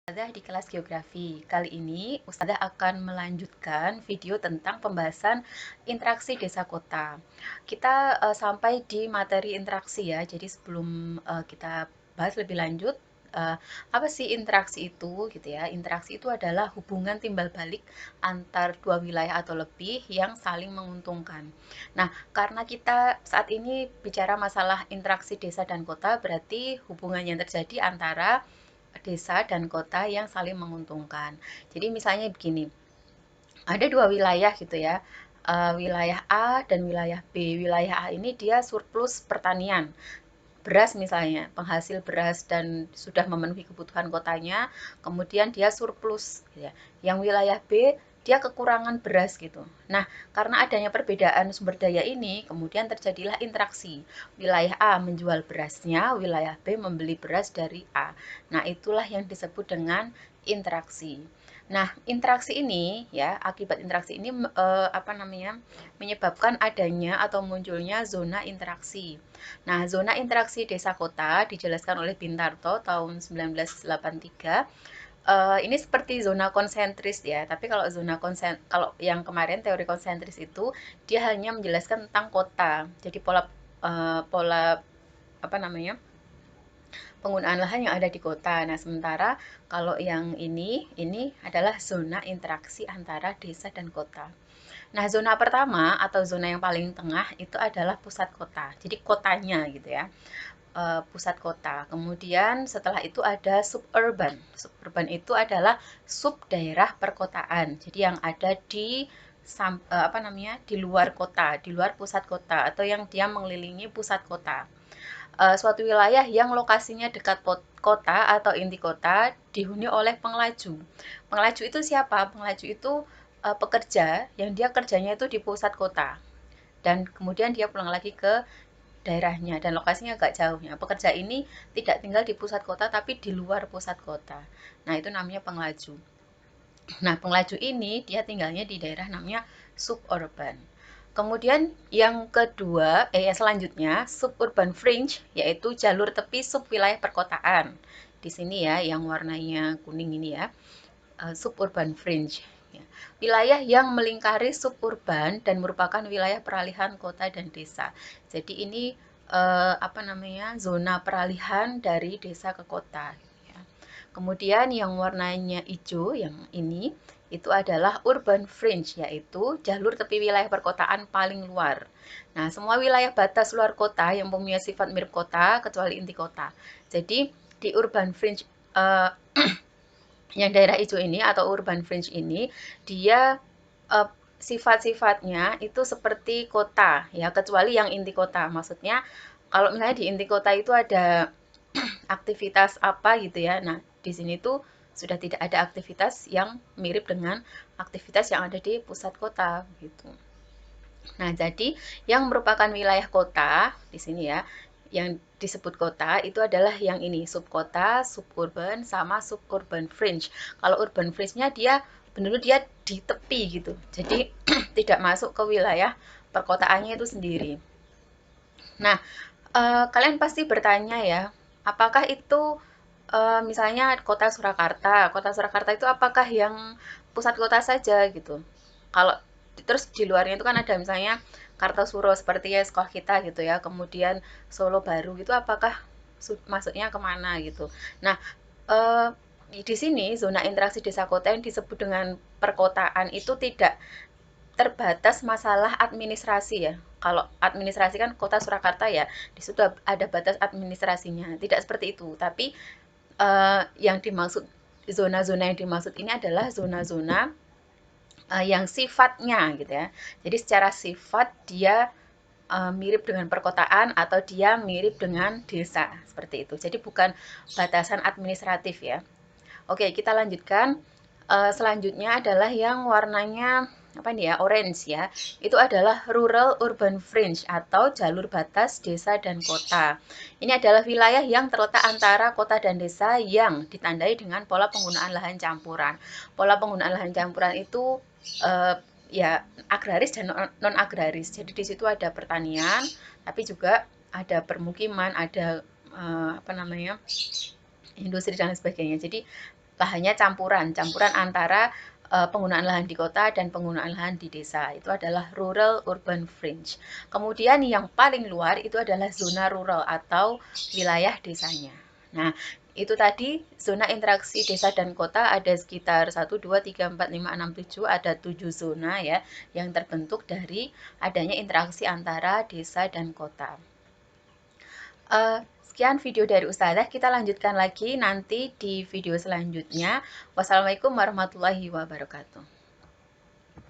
Ustazah di kelas geografi. Kali ini Ustazah akan melanjutkan video tentang pembahasan interaksi desa kota. Kita sampai di materi interaksi ya. Jadi sebelum kita bahas lebih lanjut, uh, apa sih interaksi itu gitu ya. Interaksi itu adalah hubungan timbal balik antar dua wilayah atau lebih yang saling menguntungkan. Nah, karena kita saat ini bicara masalah interaksi desa dan kota, berarti hubungan yang terjadi antara desa dan kota yang saling menguntungkan. Jadi misalnya begini, ada dua wilayah gitu ya, wilayah A dan wilayah B. Wilayah A ini dia surplus pertanian, beras misalnya, penghasil beras dan sudah memenuhi kebutuhan kotanya, kemudian dia surplus gitu ya. Yang wilayah B dia kekurangan beras gitu. Nah, karena adanya perbedaan sumber daya ini, kemudian terjadilah interaksi. Wilayah A menjual berasnya, wilayah B membeli beras dari A. Nah, itulah yang disebut dengan interaksi. Nah, interaksi ini ya, akibat interaksi ini menyebabkan adanya atau munculnya zona interaksi. Nah, zona interaksi desa kota dijelaskan oleh Bintarto tahun 1983. Ini seperti zona konsentris ya, tapi kalau yang kemarin teori konsentris itu dia hanya menjelaskan tentang kota. Jadi pola apa namanya? Penggunaan lahan yang ada di kota. Nah, sementara kalau yang ini adalah zona interaksi antara desa dan kota. Nah, zona pertama atau zona yang paling tengah itu adalah pusat kota. Jadi kotanya gitu ya, pusat kota. Kemudian setelah itu ada suburban. Suburban itu adalah sub daerah perkotaan. Jadi yang ada di di luar kota, di luar pusat kota atau yang dia mengelilingi pusat kota. Suatu wilayah yang lokasinya dekat kota atau inti kota dihuni oleh pengelaju. Pengelaju itu siapa? Pengelaju itu pekerja yang dia kerjanya itu di pusat kota dan kemudian dia pulang lagi ke daerahnya dan lokasinya agak jauh. Ya. Pekerja ini tidak tinggal di pusat kota tapi di luar pusat kota. Nah, itu namanya pengelaju. Nah, pengelaju ini dia tinggalnya di daerah namanya suburban. Kemudian yang kedua, yang selanjutnya suburban fringe, yaitu jalur tepi sub wilayah perkotaan. Di sini ya, yang warnanya kuning ini ya, suburban fringe. Ya. Wilayah yang melingkari suburban dan merupakan wilayah peralihan kota dan desa. Jadi ini zona peralihan dari desa ke kota. Ya. Kemudian yang warnanya hijau, yang ini, itu adalah urban fringe, yaitu jalur tepi wilayah perkotaan paling luar. Nah, semua wilayah batas luar kota yang mempunyai sifat mirip kota, kecuali inti kota. Jadi, di urban fringe, yang daerah hijau ini atau urban fringe ini, dia sifat-sifatnya itu seperti kota, ya, kecuali yang inti kota. Maksudnya, kalau misalnya di inti kota itu ada aktivitas apa gitu ya. Nah, di sini tuh sudah tidak ada aktivitas yang mirip dengan aktivitas yang ada di pusat kota gitu. Nah, jadi yang merupakan wilayah kota di sini ya, yang disebut kota itu adalah yang ini, subkota, suburban, sama suburban fringe. Kalau urban fringe-nya dia benar-benar dia di tepi gitu. Jadi tidak masuk ke wilayah perkotaannya itu sendiri. Nah, kalian pasti bertanya ya, apakah itu misalnya Kota Surakarta. Kota Surakarta itu apakah yang pusat kota saja gitu. Kalau terus di luarnya itu kan ada misalnya Kartosuro seperti ya sekolah kita gitu ya. Kemudian Solo Baru itu apakah masuknya kemana gitu. Nah, eh, di sini zona interaksi desa kota yang disebut dengan perkotaan itu tidak terbatas masalah administrasi ya. Kalau administrasi kan Kota Surakarta ya, di situ ada batas administrasinya. Tidak seperti itu, tapi yang dimaksud zona-zona yang dimaksud ini adalah zona-zona yang sifatnya gitu ya. Jadi secara sifat dia mirip dengan perkotaan atau dia mirip dengan desa seperti itu. Jadi bukan batasan administratif ya. Oke, kita lanjutkan. Selanjutnya adalah yang warnanya apa nih ya, orange ya. Itu adalah rural urban fringe atau jalur batas desa dan kota. Ini adalah wilayah yang terletak antara kota dan desa yang ditandai dengan pola penggunaan lahan campuran. Pola penggunaan lahan campuran itu eh, ya agraris dan non agraris. Jadi di situ ada pertanian, tapi juga ada permukiman, ada industri dan sebagainya. Jadi bahannya campuran antara penggunaan lahan di kota dan penggunaan lahan di desa. Itu adalah rural urban fringe. Kemudian yang paling luar itu adalah zona rural atau wilayah desanya. Nah, itu tadi zona interaksi desa dan kota ada sekitar 1, 2, 3, 4, 5, 6, 7, ada 7 zona ya yang terbentuk dari adanya interaksi antara desa dan kota. Sekian video dari Ustazah, kita lanjutkan lagi nanti di video selanjutnya. Wassalamualaikum warahmatullahi wabarakatuh.